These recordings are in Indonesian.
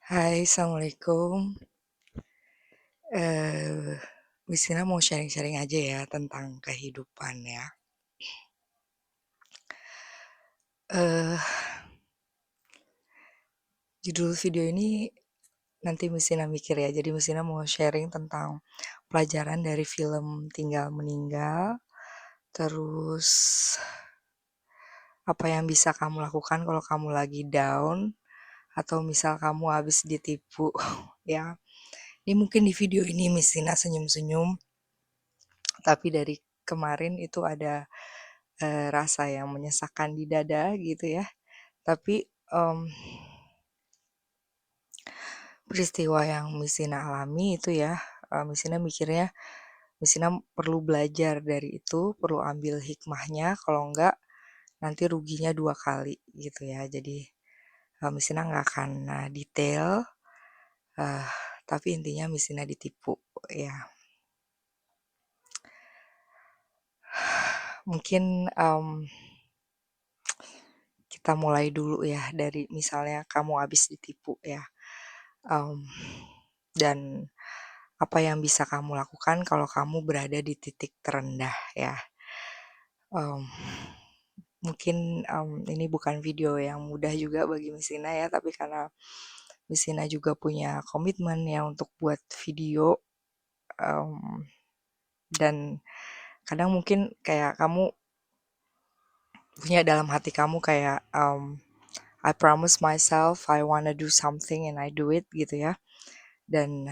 Hai, assalamualaikum. Eh, Misina mau sharing-sharing aja ya tentang kehidupan ya. Eh, Judul video ini nanti Misina mikir ya. Jadi Misina mau sharing tentang pelajaran dari film Tinggal Meninggal. Terus apa yang bisa kamu lakukan kalau kamu lagi down atau misal kamu habis ditipu ya. Ini mungkin di video ini Misina senyum-senyum, tapi dari kemarin itu ada rasa yang menyesakan di dada gitu ya. Tapi peristiwa yang Misina alami itu ya, Misina mikirnya Misina perlu belajar dari itu, perlu ambil hikmahnya, kalau enggak nanti ruginya 2 kali gitu ya. Jadi Misina nggak akan detail, eee, tapi intinya Misina ditipu ya. Mungkin kita mulai dulu ya dari misalnya kamu habis ditipu ya, mmm, dan apa yang bisa kamu lakukan kalau kamu berada di titik terendah ya. Mmm, mungkin ini bukan video yang mudah juga bagi Misina ya, tapi karena Misina juga punya komitmen ya untuk buat video, mmm, dan kadang mungkin kayak kamu punya dalam hati kamu kayak, I promise myself I wanna do something and I do it gitu ya. Dan,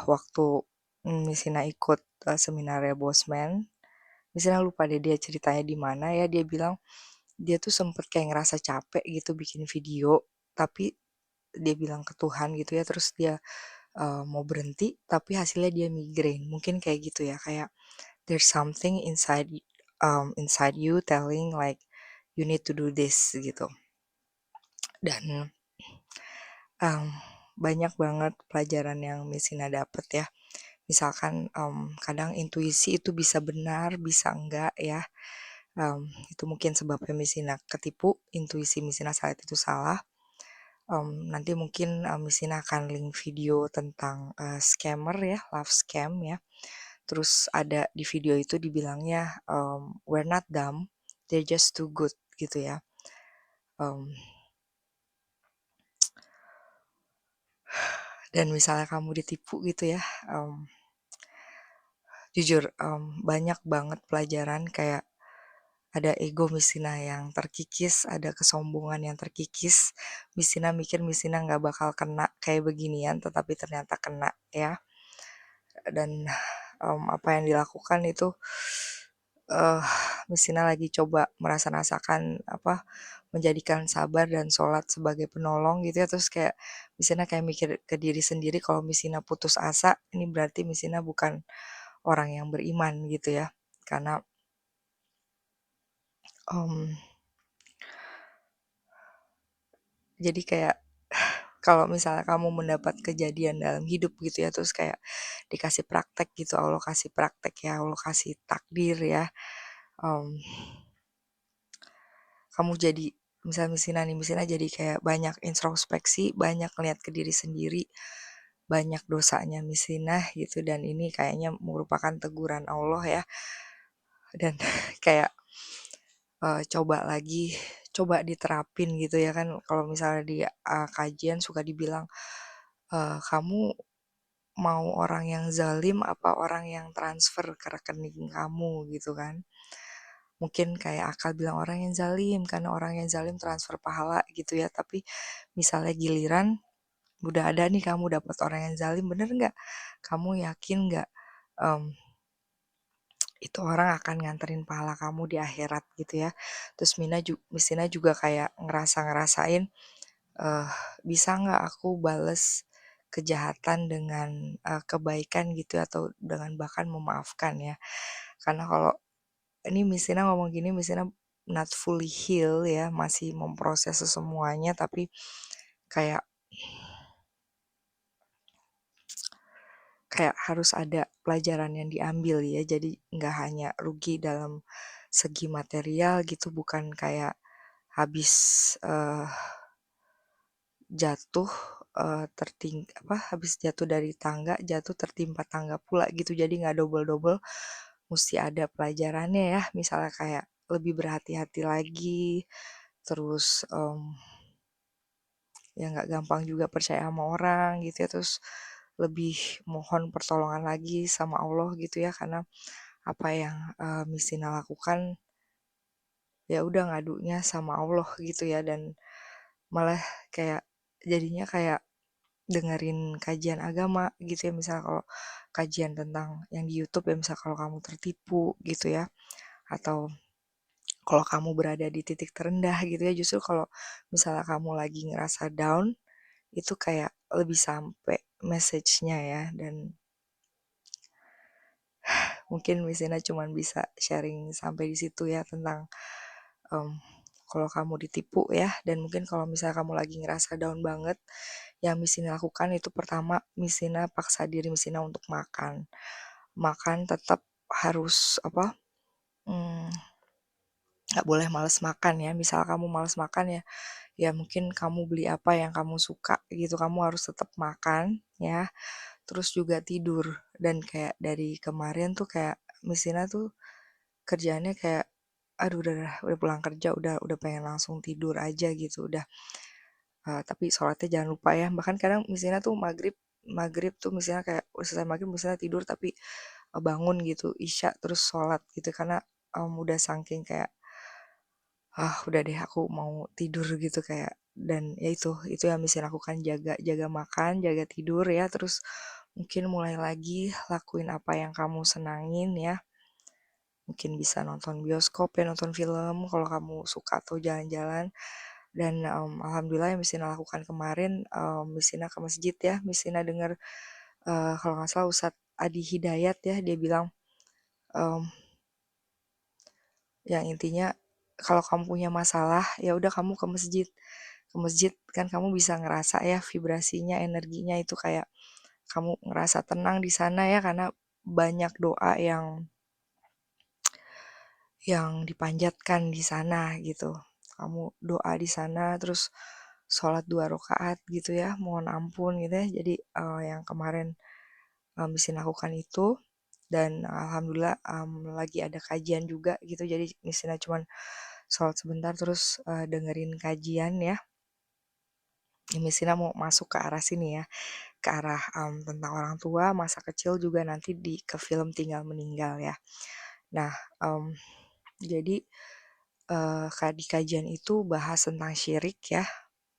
waktu Misina ikut, seminarnya Bosman, Misina lupa deh dia ceritanya di mana ya, dia bilang dia tuh sempet kayak ngerasa capek gitu bikin video, tapi dia bilang ke Tuhan gitu ya, terus dia, mau berhenti, tapi hasilnya dia migrain. Mungkin kayak gitu ya, kayak there's something inside you telling like, "You need to do this," gitu. Dan, mmm, banyak banget pelajaran yang Messina dapet ya. Misalkan, kadang intuisi itu bisa benar, bisa enggak ya. Itu mungkin sebabnya Messina ketipu, intuisi Messina saat itu salah. Nanti mungkin, Messina akan link video tentang, scammer ya, love scam ya. Terus ada di video itu dibilangnya, "We're not dumb, they're just too good," gitu ya. Mmm, dan misalnya kamu ditipu gitu ya, jujur, banyak banget pelajaran kayak ada ego Messina yang terkikis, ada kesombongan yang terkikis. Messina mikir Messina nggak bakal kena kayak beginian, tetapi ternyata kena ya. Dan, apa yang dilakukan itu, eee, Messina lagi coba merasa-rasakan apa, menjadikan sabar dan sholat sebagai penolong gitu ya, terus kayak Messina kayak mikir ke diri sendiri kalau Messina putus asa, ini berarti Messina bukan orang yang beriman gitu ya. Karena, mmm, jadi kayak kalau misalnya kamu mendapat kejadian dalam hidup gitu ya, terus kayak dikasih praktek gitu, Allah kasih praktek ya, Allah kasih takdir ya, mmm, kamu jadi misalnya Messina jadi kayak banyak introspeksi, banyak ngeliat ke diri sendiri, banyak dosanya Messina gitu, dan ini kayaknya merupakan teguran Allah ya, dan kayak, coba lagi, coba diterapin gitu ya kan, kalau misalnya di, kajian suka dibilang, "Kamu mau orang yang zalim apa orang yang transfer ke rekening kamu?" Gitu kan. Mungkin kayak akal bilang orang yang zalim, karena orang yang zalim transfer pahala gitu ya, tapi misalnya giliran udah ada nih kamu dapat orang yang zalim, bener nggak? Kamu yakin nggak, mmm, itu orang akan nganterin pahala kamu di akhirat gitu ya. Terus Misina juga kayak ngerasain, eee, bisa nggak aku bales kejahatan dengan, kebaikan gitu atau dengan bahkan memaafkan ya. Karena kalau ini Misina ngomong gini, Misina not fully heal ya, masih memproses semuanya, tapi kayak kayak harus ada pelajaran yang diambil ya. Jadi nggak hanya rugi dalam segi material gitu, bukan kayak habis, jatuh, habis jatuh dari tangga, jatuh tertimpa tangga pula gitu. Jadi nggak double-double, musti ada pelajarannya ya. Misalnya kayak lebih berhati-hati lagi, terus ya nggak gampang juga percaya sama orang gitu ya. Terus lebih mohon pertolongan lagi sama Allah gitu ya, karena apa yang Misina lakukan ya udah ngadunya sama Allah gitu ya. Dan malah kayak jadinya kayak dengerin kajian agama gitu ya, misal kalau kajian tentang yang di YouTube ya, misal kalau kamu tertipu gitu ya, atau kalau kamu berada di titik terendah gitu ya, justru kalau misalnya kamu lagi ngerasa down, itu kayak lebih sampai message-nya ya. Dan mungkin Misina cuman bisa sharing sampai di situ ya, tentang um, kalau kamu ditipu ya. Dan mungkin kalau misalnya kamu lagi ngerasa down banget, yang Misina lakukan itu pertama, Misina paksa diri Misina untuk makan. Makan tetap harus mmm, nggak boleh males makan ya. Misal kamu males makan ya, ya mungkin kamu beli apa yang kamu suka gitu, kamu harus tetap makan ya. Terus juga tidur. Dan kayak dari kemarin tuh kayak Misina tuh kerjaannya kayak, aduh udah pulang kerja udah pengen langsung tidur aja gitu, udah tapi sholatnya jangan lupa ya. Bahkan kadang misalnya tuh maghrib maghrib tuh misalnya kayak udah selesai maghrib misalnya tidur, tapi bangun gitu isya terus sholat gitu, karena udah saking kayak udah deh aku mau tidur gitu kayak. Dan ya itu yang bisa lakukan, jaga jaga makan, jaga tidur ya. Terus mungkin mulai lagi lakuin apa yang kamu senangin ya. Mungkin bisa nonton bioskop ya, nonton film kalau kamu suka, atau jalan-jalan. Dan alhamdulillah yang Misina lakukan kemarin, Misina ke masjid ya. Misina dengar kalau nggak salah Ustadz Adi Hidayat ya, dia bilang em, yang intinya kalau kamu punya masalah ya udah kamu ke masjid. Ke masjid kan kamu bisa ngerasa ya vibrasinya, energinya itu kayak kamu ngerasa tenang di sana ya, karena banyak doa yang dipanjatkan di sana gitu. Kamu doa di sana, terus sholat 2 rakaat gitu ya, mohon ampun gitu ya. Jadi yang kemarin bisa lakukan itu. Dan alhamdulillah lagi ada kajian juga gitu. Jadi misalnya cuman sholat sebentar terus dengerin kajian ya. Misalnya mau masuk ke arah sini ya, ke arah tentang orang tua, masa kecil juga nanti ke film Tinggal Meninggal ya. Nah, jadi di kajian itu bahas tentang syirik ya.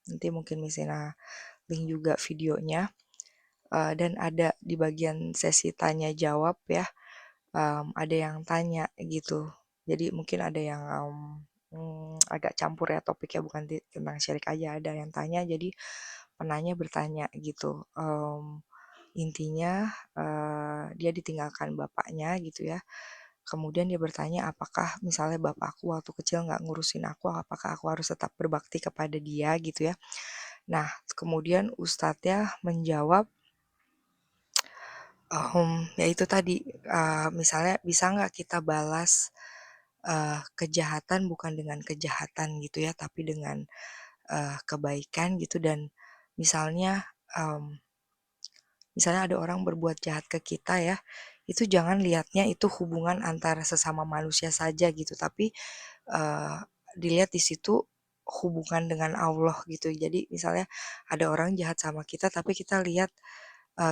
Nanti mungkin misalnya link juga videonya. Dan ada di bagian sesi tanya jawab ya, ada yang tanya gitu. Jadi mungkin ada yang agak campur ya topiknya, bukan tentang syirik aja, ada yang tanya. Jadi penanya bertanya gitu. Intinya dia ditinggalkan bapaknya gitu ya. Kemudian dia bertanya, apakah misalnya bapakku waktu kecil nggak ngurusin aku, apakah aku harus tetap berbakti kepada dia gitu ya. Nah, kemudian ustadznya menjawab, ya itu tadi, misalnya bisa nggak kita balas kejahatan bukan dengan kejahatan gitu ya, tapi dengan kebaikan gitu. Dan misalnya, misalnya ada orang berbuat jahat ke kita ya, itu jangan lihatnya itu hubungan antara sesama manusia saja gitu, tapi uh, dilihat di situ hubungan dengan Allah gitu. Jadi misalnya ada orang jahat sama kita, tapi kita lihat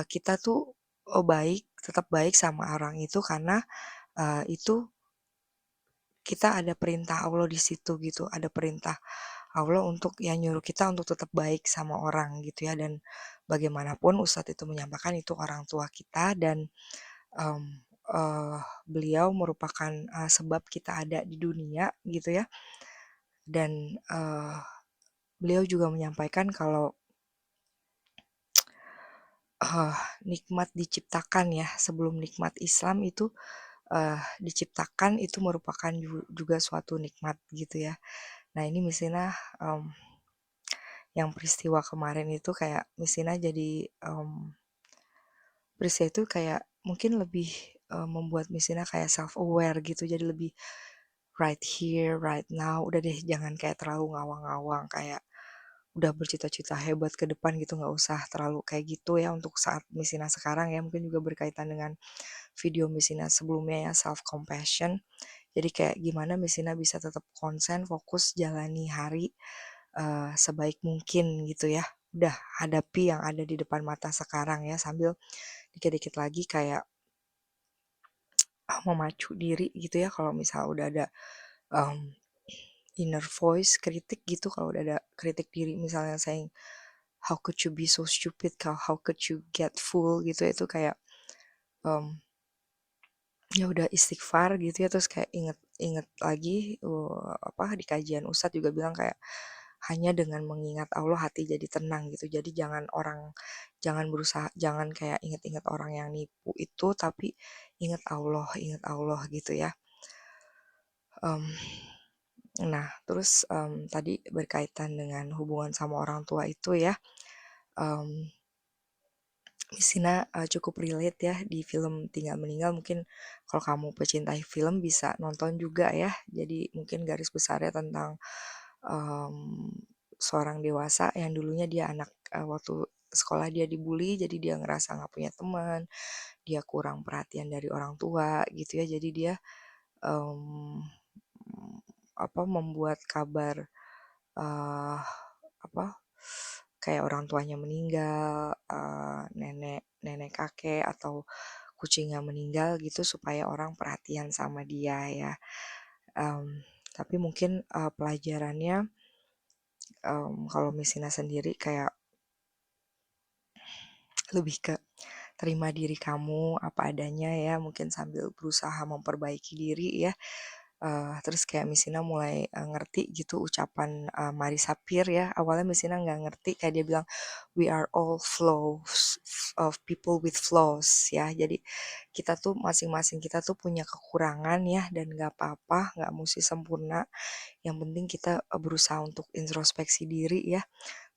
kita tuh baik, tetap baik sama orang itu, karena itu kita ada perintah Allah di situ gitu, ada perintah Allah untuk yang nyuruh kita untuk tetap baik sama orang gitu ya. Dan bagaimanapun Ustadz itu menyampaikan itu orang tua kita, dan um, beliau merupakan sebab kita ada di dunia gitu ya. Dan beliau juga menyampaikan kalau nikmat diciptakan ya, sebelum nikmat Islam itu diciptakan itu merupakan juga suatu nikmat gitu ya. Nah ini misalnya yang peristiwa kemarin itu kayak misalnya jadi peristiwa itu kayak mungkin lebih membuat misalnya kayak self aware gitu, jadi lebih right here right now, udah deh jangan kayak terlalu ngawang-ngawang kayak udah bercita-cita hebat ke depan gitu, nggak usah terlalu kayak gitu ya untuk saat Messina sekarang ya, mungkin juga berkaitan dengan video Messina sebelumnya ya, self compassion. Jadi kayak gimana Messina bisa tetap konsen, fokus, jalani hari sebaik mungkin gitu ya. Udah hadapi yang ada di depan mata sekarang ya, sambil dikit-dikit lagi kayak memacu diri gitu ya kalau misal udah ada um, inner voice kritik gitu, kalau udah ada kritik diri misalnya saying how could you be so stupid, how could you get full gitu ya, itu kayak um, ya udah istighfar gitu ya, terus kayak inget lagi apa di kajian Ustadz juga bilang kayak hanya dengan mengingat Allah hati jadi tenang gitu. Jadi jangan berusaha, jangan kayak inget-inget orang yang nipu itu, tapi inget Allah gitu ya. um, nah terus tadi berkaitan dengan hubungan sama orang tua itu ya, um, Sina cukup relate ya di film Tinggal Meninggal. Mungkin kalau kamu pecinta film bisa nonton juga ya. Jadi mungkin garis besarnya tentang um, seorang dewasa yang dulunya dia anak, waktu sekolah dia dibully, jadi dia ngerasa nggak punya teman, dia kurang perhatian dari orang tua gitu ya. Jadi dia um, membuat kabar uh, apa kayak orang tuanya meninggal, nenek nenek kakek atau kucingnya meninggal gitu supaya orang perhatian sama dia ya. Um, tapi mungkin pelajarannya kalau Messina sendiri kayak lebih ke terima diri kamu apa adanya ya, mungkin sambil berusaha memperbaiki diri ya. Terus kayak Messina mulai ngerti gitu ucapan Mari Sapir ya. Awalnya Messina nggak ngerti, kayak dia bilang we are all flaws of people with flaws ya. Jadi kita tuh masing-masing kita tuh punya kekurangan ya, dan nggak apa-apa, nggak mesti sempurna. Yang penting kita berusaha untuk introspeksi diri ya.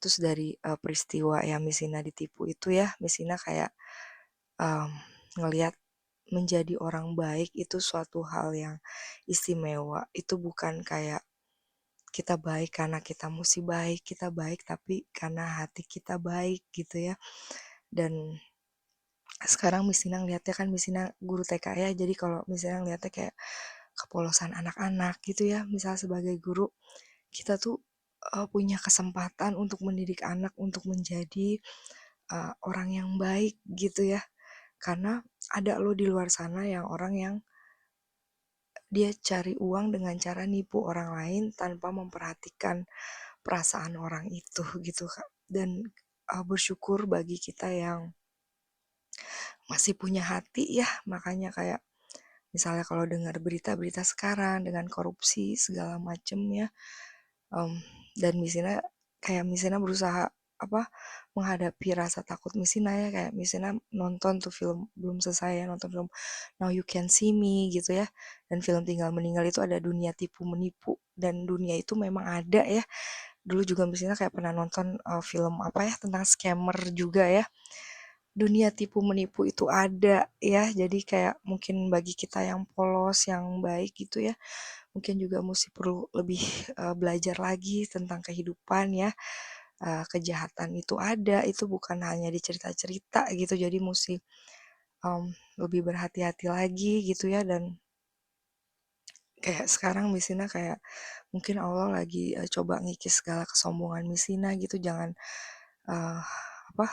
Terus dari peristiwa yang Messina ditipu itu ya, Messina kayak um, ngelihat menjadi orang baik itu suatu hal yang istimewa. Itu bukan kayak kita baik karena kita mesti baik, kita baik tapi karena hati kita baik gitu ya. Dan sekarang Messina ngeliatnya kan, Messina guru TK ya, jadi kalau Messina ngeliatnya kayak kepolosan anak-anak gitu ya. Misal sebagai guru, kita tuh punya kesempatan untuk mendidik anak untuk menjadi orang yang baik gitu ya. Karena ada lo di luar sana yang orang yang dia cari uang dengan cara nipu orang lain tanpa memperhatikan perasaan orang itu gitu Kak. Dan bersyukur bagi kita yang masih punya hati ya, makanya kayak misalnya kalau dengar berita-berita sekarang dengan korupsi segala macem ya, dan Messina berusaha menghadapi rasa takut Messina ya, kayak Messina nonton tuh film belum selesai ya, nonton film Now You Can See Me gitu ya, dan film Tinggal Meninggal itu ada dunia tipu menipu, dan dunia itu memang ada ya. Dulu juga Messina kayak pernah nonton film tentang scammer juga ya. Dunia tipu menipu itu ada ya, jadi kayak mungkin bagi kita yang polos, yang baik gitu ya, mungkin juga mesti perlu lebih belajar lagi tentang kehidupan ya. Kejahatan itu ada, itu bukan hanya di cerita-cerita gitu, jadi mesti lebih berhati-hati lagi gitu ya. Dan kayak sekarang Messina kayak mungkin Allah lagi coba ngikis segala kesombongan Messina gitu. Jangan uh,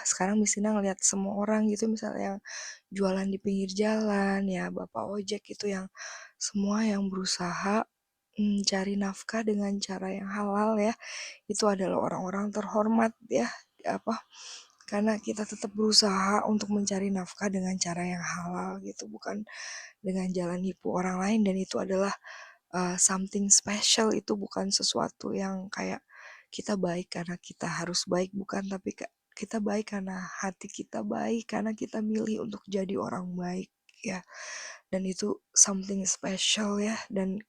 sekarang Messina ngelihat semua orang gitu, misalnya yang jualan di pinggir jalan ya, bapak ojek itu yang semua yang berusaha cari nafkah dengan cara yang halal ya, itu adalah orang-orang terhormat ya. apa karena kita tetap berusaha untuk mencari nafkah dengan cara yang halal gitu, bukan dengan jalan nipu orang lain. Dan itu adalah something special, itu bukan sesuatu yang kayak kita baik karena kita harus baik, bukan, tapi kita baik karena hati kita baik, karena kita milih untuk jadi orang baik ya. Dan itu something special ya. Dan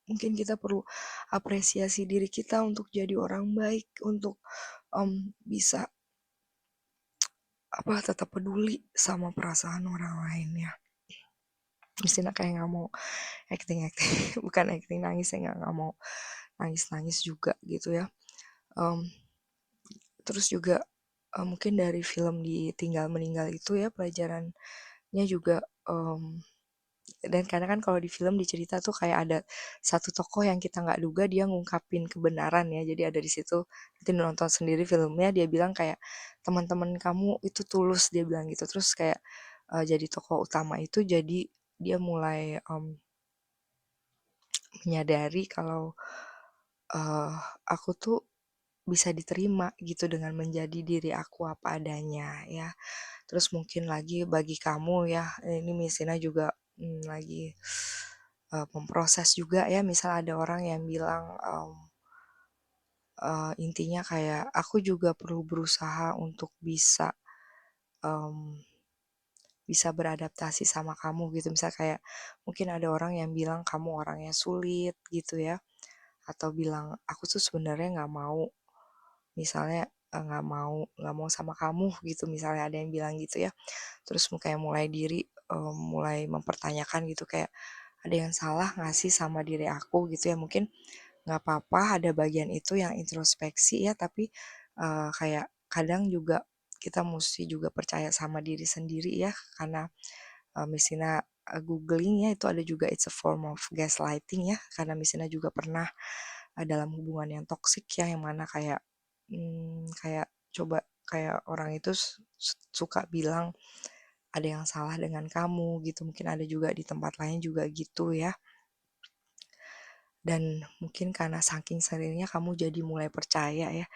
mungkin kita perlu apresiasi diri kita untuk jadi orang baik, untuk bisa tetap peduli sama perasaan orang lain ya. Mestinya kayak nggak mau acting acting bukan acting nangis ya, nggak mau nangis nangis juga gitu ya. um, Terus juga, mungkin dari film Ditinggal Meninggal itu ya pelajarannya juga, dan kadang kan kalau di film dicerita tuh kayak ada satu tokoh yang kita nggak duga dia ngungkapin kebenaran ya. Jadi ada di situ, nanti nonton sendiri filmnya dia bilang kayak, "Teman-teman kamu itu tulus," dia bilang gitu. Terus kayak, jadi tokoh utama itu jadi dia mulai, menyadari kalau, eee, aku tuh bisa diterima gitu dengan menjadi diri aku apa adanya ya. Terus mungkin lagi bagi kamu ya, ini Messina juga, lagi, memproses juga ya, misal ada orang yang bilang, intinya kayak, "Aku juga perlu berusaha untuk mmm, bisa beradaptasi sama kamu," gitu. Misal kayak mungkin ada orang yang bilang kamu orangnya sulit gitu ya, atau bilang, "Aku tuh sebenarnya nggak mau," misalnya, nggak mau sama kamu gitu, misalnya ada yang bilang gitu ya. Terus kayak mulai mempertanyakan gitu kayak, "Ada yang salah nggak sih sama diri aku?" Gitu ya. Mungkin nggak apa-apa ada bagian itu yang introspeksi ya, tapi, kayak kadang juga kita musti juga percaya sama diri sendiri ya, karena, Messina, googling ya itu ada juga it's a form of gaslighting ya, karena Messina juga pernah, dalam hubungan yang toksik ya, yang mana kayak, kayak coba kayak orang itu suka bilang ada yang salah dengan kamu gitu, mungkin ada juga di tempat lain juga gitu ya. Dan mungkin karena saking seringnya kamu jadi mulai percaya ya,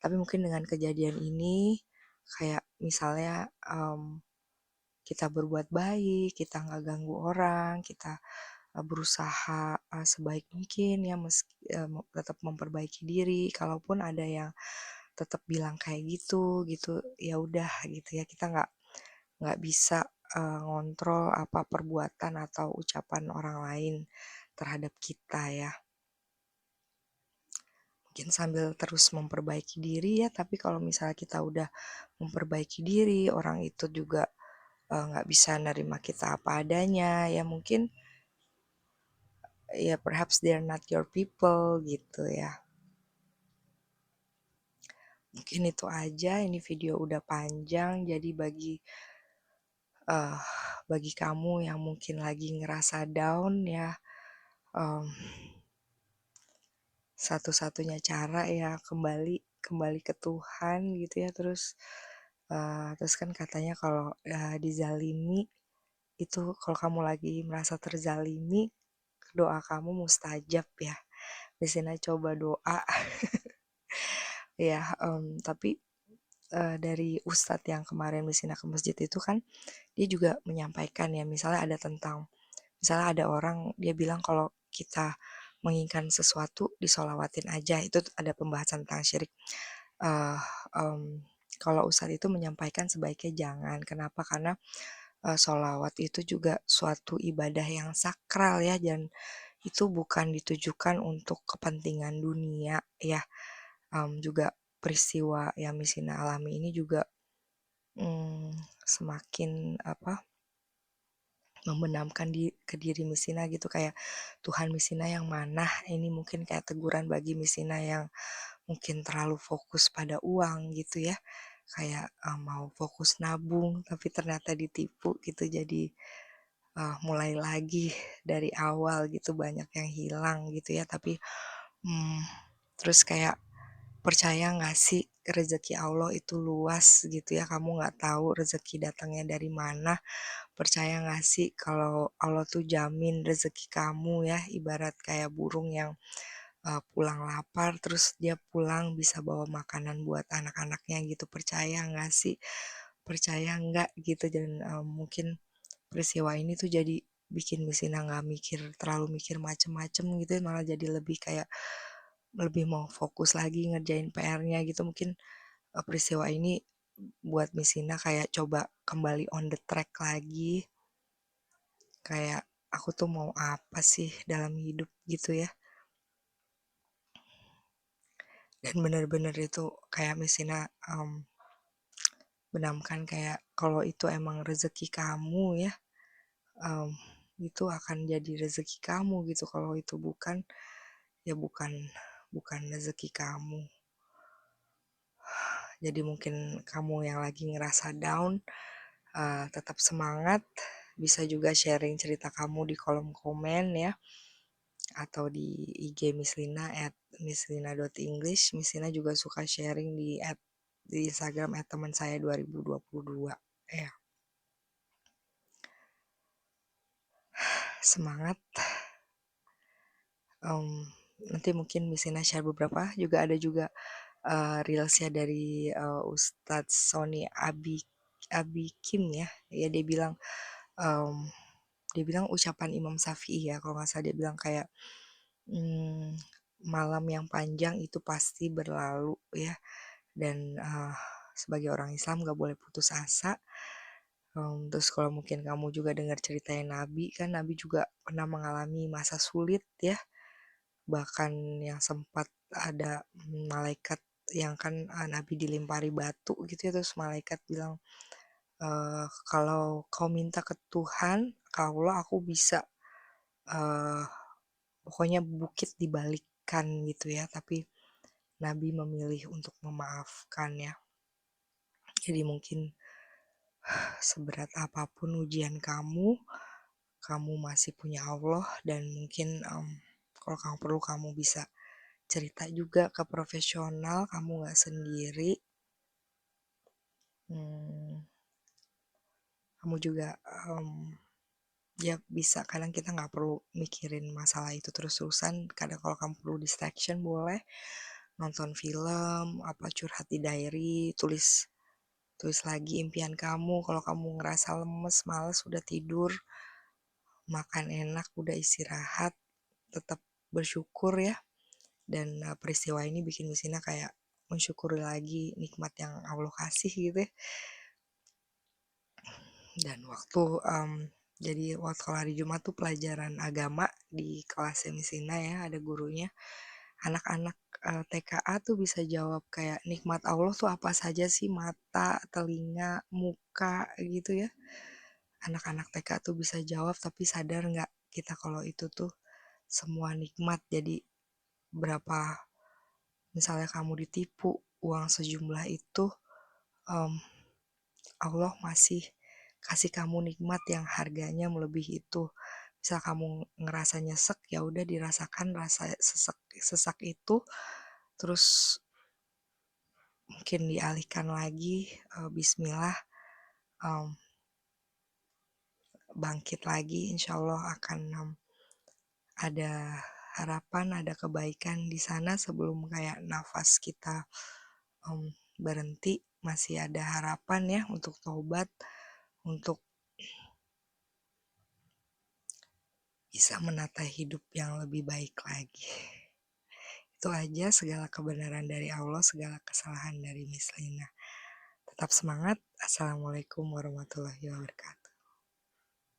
tapi mungkin dengan kejadian ini, kayak misalnya, kita berbuat baik, kita nggak ganggu orang, kita, berusaha, sebaik mungkin ya tetap memperbaiki diri, kalaupun ada yang tetap bilang kayak gitu, ya udah gitu ya, kita nggak bisa, ngontrol apa perbuatan atau ucapan orang lain terhadap kita ya. Mungkin sambil terus memperbaiki diri ya, tapi kalau misalnya kita udah memperbaiki diri, orang itu juga, nggak bisa nerima kita apa adanya, ya mungkin ya perhaps they're not your people gitu ya. Mungkin itu aja, ini video udah panjang, jadi eee, bagi kamu yang mungkin lagi ngerasa down ya, mmm, satu-satunya cara ya kembali kembali ke Tuhan gitu ya, terus kan katanya kalau, dizalimi itu kalau kamu lagi merasa terzalimi, doa kamu mustajab ya. Di sini coba doa ya, tapi, dari ustadz yang kemarin Messina ke masjid itu kan, dia juga menyampaikan ya misalnya ada orang dia bilang kalau kita menginginkan sesuatu disolawatin aja, itu ada pembahasan tentang syirik. Eee, kalau ustadz itu menyampaikan sebaiknya jangan, kenapa? Karena, sholawat itu juga suatu ibadah yang sakral ya, dan itu bukan ditujukan untuk kepentingan dunia ya, juga peristiwa yang Messina alami ini juga, semakin membenamkan ke diri Messina gitu kayak, Tuhan Messina yang mana? Ini mungkin kayak teguran bagi Messina yang mungkin terlalu fokus pada uang gitu ya, kayak, mau fokus nabung tapi ternyata ditipu gitu jadi, mulai lagi dari awal gitu banyak yang hilang gitu ya tapi, mmm, terus kayak percaya nggak sih rezeki Allah itu luas gitu ya, kamu nggak tahu rezeki datangnya dari mana. Percaya nggak sih kalau Allah tuh jamin rezeki kamu ya, ibarat kayak burung yang, pulang lapar terus dia pulang bisa bawa makanan buat anak-anaknya gitu, percaya nggak sih? Percaya nggak gitu dan, mungkin peristiwa ini tuh jadi bikin Messina nggak terlalu mikir macem-macem gitu ya, malah jadi lebih kayak lebih mau fokus lagi ngerjain PR-nya gitu. Mungkin, peristiwa ini buat Messina kayak coba kembali on the track lagi, kayak aku tuh mau apa sih dalam hidup gitu ya. Dan bener-bener itu kayak Messina, benamkan kayak kalau itu emang rezeki kamu ya, mmm, itu akan jadi rezeki kamu gitu, kalau itu bukan, ya bukan bukan rezeki kamu. Jadi mungkin kamu yang lagi ngerasa down, tetap semangat, bisa juga sharing cerita kamu di kolom komen ya, atau di IG Mislina @mislina.english. Mislina juga suka sharing di Instagram @teman saya 2022 ya. Semangat. Nanti mungkin Mislina share beberapa, juga ada juga reelsnya dari Ustadz Sony Abi Kim ya. Ya um, dia bilang ucapan Imam Syafi'i ya, kalau nggak salah dia bilang kayak malam yang panjang itu pasti berlalu ya, dan sebagai orang Islam gak boleh putus asa. Terus kalau mungkin kamu juga dengar ceritanya Nabi, kan Nabi juga pernah mengalami masa sulit ya, bahkan yang sempat ada malaikat yang kan Nabi dilempari batu gitu ya, terus malaikat bilang, kalau kau minta ke Tuhan, ke Allah, aku bisa pokoknya bukit dibalikkan gitu ya, tapi Nabi memilih untuk memaafkan ya. Jadi mungkin seberat apapun ujian kamu masih punya Allah, dan mungkin kalau kamu perlu kamu bisa cerita juga ke profesional, kamu gak sendiri. Kamu juga ya bisa, kadang kita nggak perlu mikirin masalah itu terus-terusan. Kadang kalau kamu perlu distraction, boleh nonton film, curhat di diary, tulis lagi impian kamu. Kalau kamu ngerasa lemes, males, udah tidur, makan enak, udah istirahat, tetap bersyukur ya. Dan peristiwa ini bikin Mislina kayak mensyukuri lagi nikmat yang Allah kasih gitu ya. Dan jadi waktu kalau hari Jumat tuh pelajaran agama di kelas Mislina ya, ada gurunya. Anak-anak TKA tuh bisa jawab kayak nikmat Allah tuh apa saja sih, mata, telinga, muka gitu ya. Anak-anak TK tuh bisa jawab, tapi sadar nggak kita kalau itu tuh semua nikmat. Jadi berapa, misalnya kamu ditipu uang sejumlah itu, Allah masih kasih kamu nikmat yang harganya melebihi itu. Misal kamu ngerasa nyesek, ya udah dirasakan rasa sesak itu, terus mungkin dialihkan lagi, Bismillah, bangkit lagi, insya Allah akan ada harapan, ada kebaikan di sana. Sebelum kayak nafas kita berhenti, masih ada harapan ya untuk taubat, untuk bisa menata hidup yang lebih baik lagi. Itu aja, segala kebenaran dari Allah, segala kesalahan dari Mislina. Tetap semangat. Assalamualaikum warahmatullahi wabarakatuh.